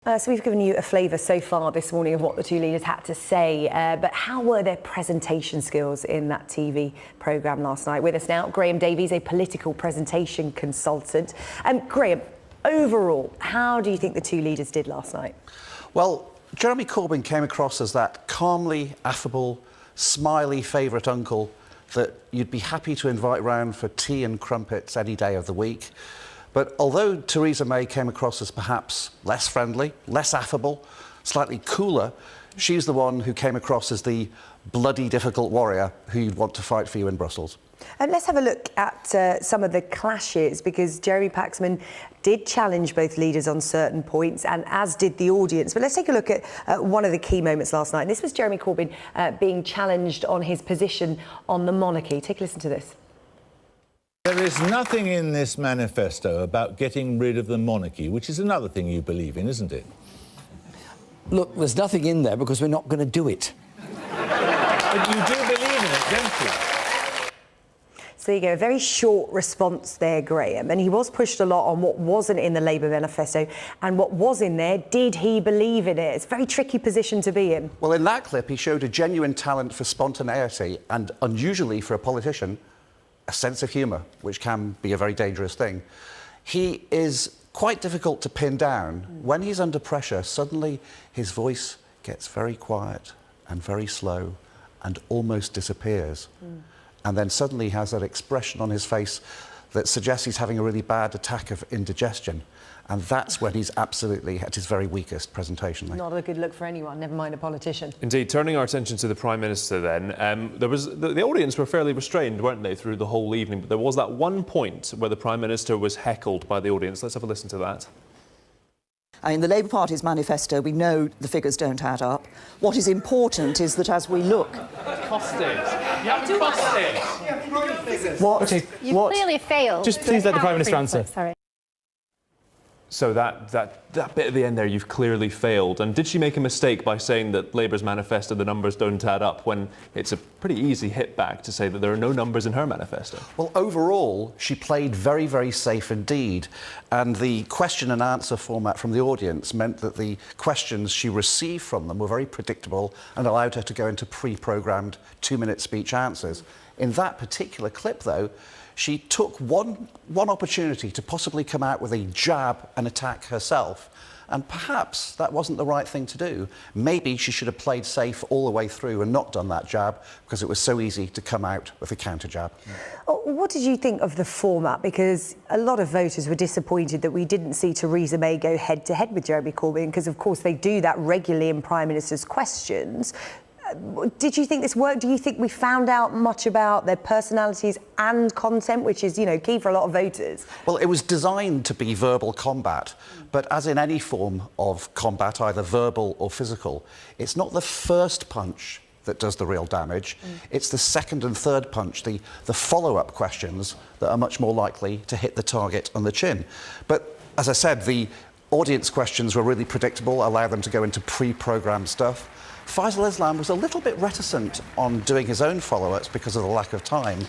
So we've given you a flavour so far this morning of what the two leaders had to say, but how were their presentation skills in that TV programme last night? With us now, Graham Davies, a political presentation consultant. Graham, overall, how do you think the two leaders did last night? Well, Jeremy Corbyn came across as that calmly affable, smiley favourite uncle that you'd be happy to invite round for tea and crumpets any day of the week. But although Theresa May came across as perhaps less friendly, less affable, slightly cooler, she's the one who came across as the bloody difficult warrior who you'd want to fight for you in Brussels. And let's have a look at some of the clashes, because Jeremy Paxman did challenge both leaders on certain points, and as did the audience. But let's take a look at one of the key moments last night. And this was Jeremy Corbyn being challenged on his position on the monarchy. Take a listen to this. There is nothing in this manifesto about getting rid of the monarchy, which is another thing you believe in, isn't it? Look, there's nothing in there because we're not going to do it. But you do believe in it, don't you? So there you go, a very short response there, Graham. And he was pushed a lot on what wasn't in the Labour manifesto, and what was in there, did he believe in it? It's a very tricky position to be in. Well, in that clip, he showed a genuine talent for spontaneity and, unusually for a politician, a sense of humour, which can be a very dangerous thing. He is quite difficult to pin down. When he's under pressure, suddenly his voice gets very quiet and very slow and almost disappears. And then suddenly he has that expression on his face that suggests he's having a really bad attack of indigestion. And that's when he's absolutely at his very weakest presentationally. Not a good look for anyone, never mind a politician. Indeed. Turning our attention to the Prime Minister then, the audience were fairly restrained, weren't they, through the whole evening? But there was that one point where the Prime Minister was heckled by the audience. Let's have a listen to that. In the Labour Party's manifesto, we know the figures don't add up. What is important is that as we look... Costed. You haven't costed. What? Okay, You clearly failed. Just please let the Prime Minister answer. Sorry. So that bit at the end there, you've clearly failed. And did she make a mistake by saying that Labour's manifesto, the numbers don't add up, when it's a pretty easy hit back to say that there are no numbers in her manifesto? Well, overall, she played very, very safe indeed. And the question and answer format from the audience meant that the questions she received from them were very predictable and allowed her to go into pre-programmed 2-minute speech answers. In that particular clip, though, she took one opportunity to possibly come out with a jab and attack herself. And perhaps that wasn't the right thing to do. Maybe she should have played safe all the way through and not done that jab, because it was so easy to come out with a counter jab. What did you think of the format? Because a lot of voters were disappointed that we didn't see Theresa May go head-to-head with Jeremy Corbyn, because, of course, they do that regularly in Prime Minister's questions. Did you think this worked? Do you think we found out much about their personalities and content, which is, you know, key for a lot of voters? Well, it was designed to be verbal combat, but as in any form of combat, either verbal or physical, it's not the first punch that does the real damage. It's the second and third punch, the follow-up questions, that are much more likely to hit the target on the chin. But as I said, the audience questions were really predictable, allowed them to go into pre-programmed stuff. Faisal Islam was a little bit reticent on doing his own follow-ups because of the lack of time.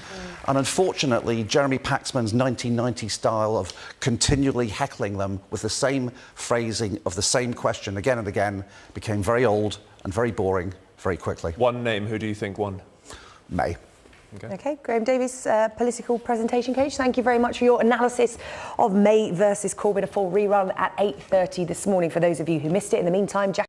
And unfortunately, Jeremy Paxman's 1990 style of continually heckling them with the same phrasing of the same question again and again became very old and very boring very quickly. One name, who do you think won? May. OK, Graham Davies, political presentation coach, thank you very much for your analysis of May versus Corbyn. A full rerun at 8:30 this morning for those of you who missed it. In the meantime, Jack